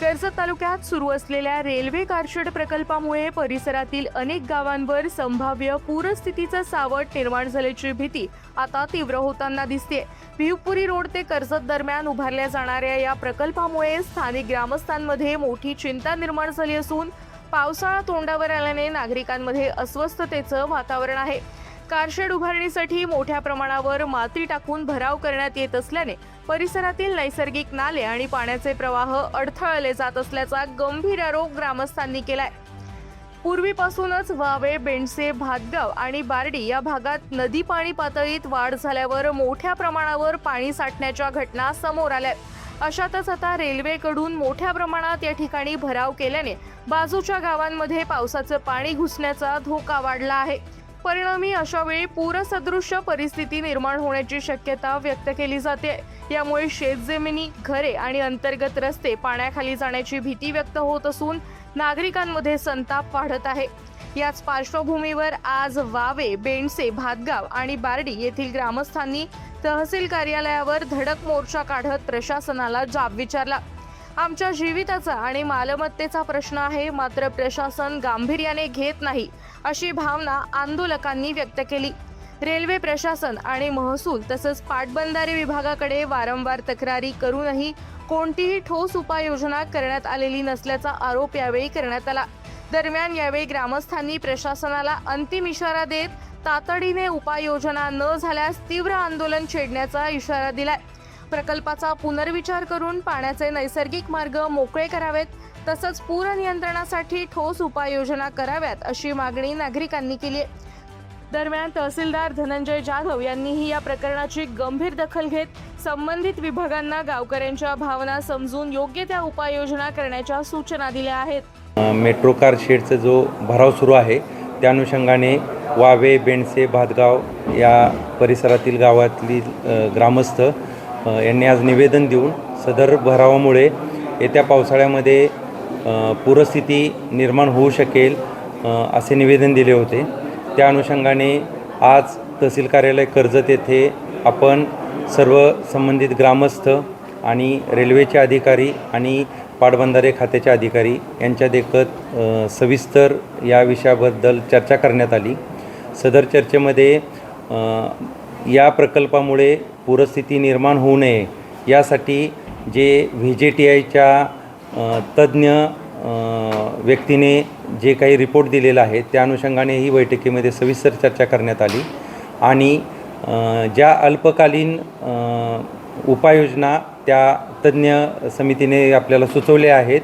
कर्जत तालुक्यात सुरू असलेल्या रेल्वे कारशेड प्रकल्पामुळे परिसरातील अनेक गावांवर संभाव्य पूरस्थितीचं सावट निर्माण झाल्याची भीती आता तीव्र होताना दिसते। भिवपुरी रोड ते कर्जत दरम्यान उभारल्या जाणाऱ्या या प्रकल्पामुळे स्थानिक ग्रामस्थांमध्ये मोठी चिंता निर्माण झाली असून पावसाळा तोंडावर आल्याने नागरिकांमध्ये अस्वस्थतेचं वातावरण आहे। कारशेड उभारणीसाठी मोठ्या प्रमाणावर माती टाकून भराव करण्यात येत असल्याने परिसरातील नैसर्गिक नाले आणि पाण्याचे प्रवाह अडथळले जात असल्याचा गंभीर आरोप ग्रामस्थांनी केलाय। पूर्वीपासूनच वावे, बेंडसे, भातगाव आणि बारडी या भागात नदी पाणी पातळीत वाढ झाल्यावर मोठ्या प्रमाणावर पाणी साठण्याच्या घटना समोर आल्या। अशातच आता रेल्वेकडून मोठ्या प्रमाणात या ठिकाणी भराव केल्याने बाजूच्या गावांमध्ये पावसाचं पाणी घुसण्याचा धोका वाढला आहे। परिणामी अशा वेळी पूरसदृश्य परिस्थिती निर्माण होण्याची शक्यता व्यक्त केली जाते। यामुळे शेतजमिनी, घरे आणि अंतर्गत रस्ते पाण्याखाली जाण्याची भीती व्यक्त होत असून नागरिकांमध्ये संताप वाढत आहे। याच पार्श्वभूमीवर आज वावे, बेंडसे, भातगाव आणि बारडी येथील ग्रामस्थांनी तहसील कार्यालयावर धडक मोर्चा काढत प्रशासनाला जाब विचारला। आमच्या जीविताचा आणि मालमत्तेचा प्रश्न आहे, मात्र प्रशासन गांभीर्याने घेत नाही, अशी भावना आंदोलकांनी व्यक्त केली। रेल्वे प्रशासन आणि महसूल तसंच पाटबंधारे विभागाकडे वारंवार तक्रारी करूनही कोणतीही ठोस उपाययोजना करण्यात आलेली नसल्याचा आरोप यावेळी करण्यात आला। दरम्यान यावेळी ग्रामस्थांनी प्रशासनाला अंतिम इशारा देत तातडीने उपाययोजना न झाल्यास तीव्र आंदोलन छेडण्याचा इशारा दिलाय। प्रकल्पाचा पुनर्विचार करून पाण्याचे नैसर्गिक मार्ग मोकळे करावेत, तसंच पूर नियंत्रणासाठी ठोस उपाययोजना कराव्यात अशी मागणी नागरिकांनी केली आहे। दरम्यान तहसीलदार धनंजय जाधव यांनीही या प्रकरणाची गंभीर दखल घेत संबंधित विभागांना गावकऱ्यांच्या भावना समजून योग्य त्या उपाययोजना करण्याच्या सूचना दिल्या आहेत। मेट्रो कार शेडचा जो भराव सुरू आहे त्या अनुषंगाने वावे, बेंडसे, भातगाव या परिसरातील गावातील ग्रामस्थ यांनी आज निवेदन देऊन सदर भरावामुळे येत्या पावसाळ्यामध्ये पूरस्थिती निर्माण होऊ शकेल असे निवेदन दिले होते। त्या अनुषंगाने आज तहसील कार्यालय कर्जत येथे आपण सर्व संबंधित ग्रामस्थ आणि रेल्वेचे अधिकारी आणि पाटबंधारे खात्याचे अधिकारी यांच्या देखत सविस्तर या विषयाबद्दल चर्चा करण्यात आली। सदर चर्चेमध्ये या प्रकल्पामुळे पूरस्थिती निर्माण होऊ नये यासाठी जे VJTIच्या तज्ज्ञ व्यक्तीने जे काही रिपोर्ट दिलेला आहे त्या अनुषंगाने ही बैठकीमध्ये सविस्तर चर्चा करण्यात आली आणि ज्या अल्पकालीन उपाययोजना त्या तज्ज्ञ समितीने आपल्याला सुचवल्या आहेत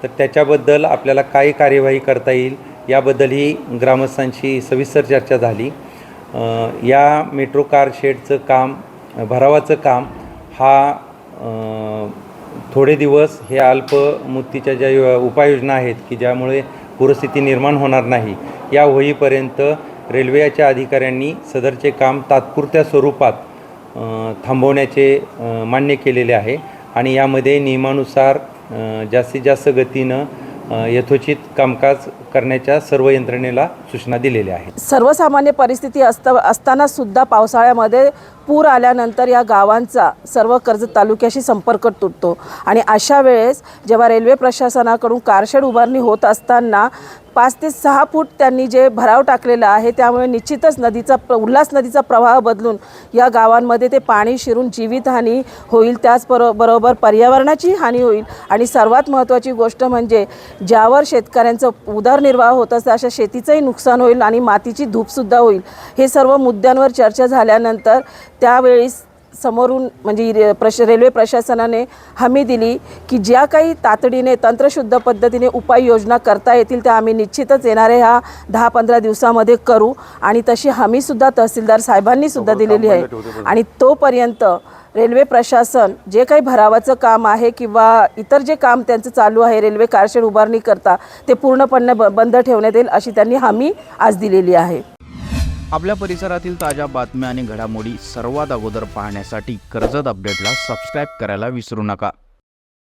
तर त्याच्याबद्दल आपल्याला काय कार्यवाही करता येईल याबद्दलही ग्रामस्थांशी सविस्तर चर्चा झाली। या मेट्रो कार शेडचं काम, भरावाचं काम हा थोडे दिवस हे अल्पमुदतीच्या ज्या उपाययोजना आहेत की ज्यामुळे पूरस्थिती निर्माण होणार नाही या होईपर्यंत रेल्वेच्या अधिकाऱ्यांनी सदरचे काम तात्पुरत्या स्वरूपात थांबवण्याचे मान्य केलेले आहे आणि यामध्ये नियमानुसार जास्तीत जास्त गतीनं यथोचित कामकाज करण्याच्या सर्व यंत्रणेला सूचना दिलेल्या आहेत। सर्वसामान्य परिस्थिती असताना सुद्धा पावसाळ्यामध्ये पूर आल्यानंतर या गावांचा सर्व कर्जत तालुक्याशी संपर्क तुटतो आणि अशा वेळेस जेव्हा रेल्वे प्रशासनाकडून कारशेड उभारणी होत असताना 5 ते 6 फूट त्यांनी जे भराव टाकलेला आहे त्यामुळे निश्चितच उल्हास नदीचा प्रवाह बदलून या गावांमध्ये ते पाणी शिरून जीवितहानी होईल, त्याचबरोबर पर्यावरणाची हानी होईल आणि सर्वात महत्त्वाची गोष्ट म्हणजे ज्यावर शेतकऱ्यांचं उदरनिर्वाह होत असतं अशा शेतीचंही नुकसान होईल आणि मातीची धूपसुद्धा होईल। हे सर्व मुद्द्यांवर चर्चा झाल्यानंतर त्यावेळी समोरून म्हणजे रेल्वे प्रशासनाने हमी दिली की ज्या काही तातडीने तंत्रशुद्ध पद्धतीने उपाययोजना करता येतील त्या आम्ही निश्चितच येणाऱ्या ह्या 10-15 दिवसामध्ये करू आणि तशी हमीसुद्धा तहसीलदार साहेबांनी सुद्धा दिलेली आहे। आणि तोपर्यंत रेल्वे प्रशासन जे काही भरावाचं काम आहे किंवा इतर जे काम त्यांचं चालू आहे रेल्वे कारशेड उभारणी करता ते पूर्णपणे बंद ठेवण्यात येईल अशी त्यांनी हमी आज दिलेली आहे। आपल्या परिसरातील ताज्या बातम्या आणि घडामोडी सर्वात अगोदर पाहण्यासाठी कर्जत अपडेटला सबस्क्राईब करायला विसरू नका।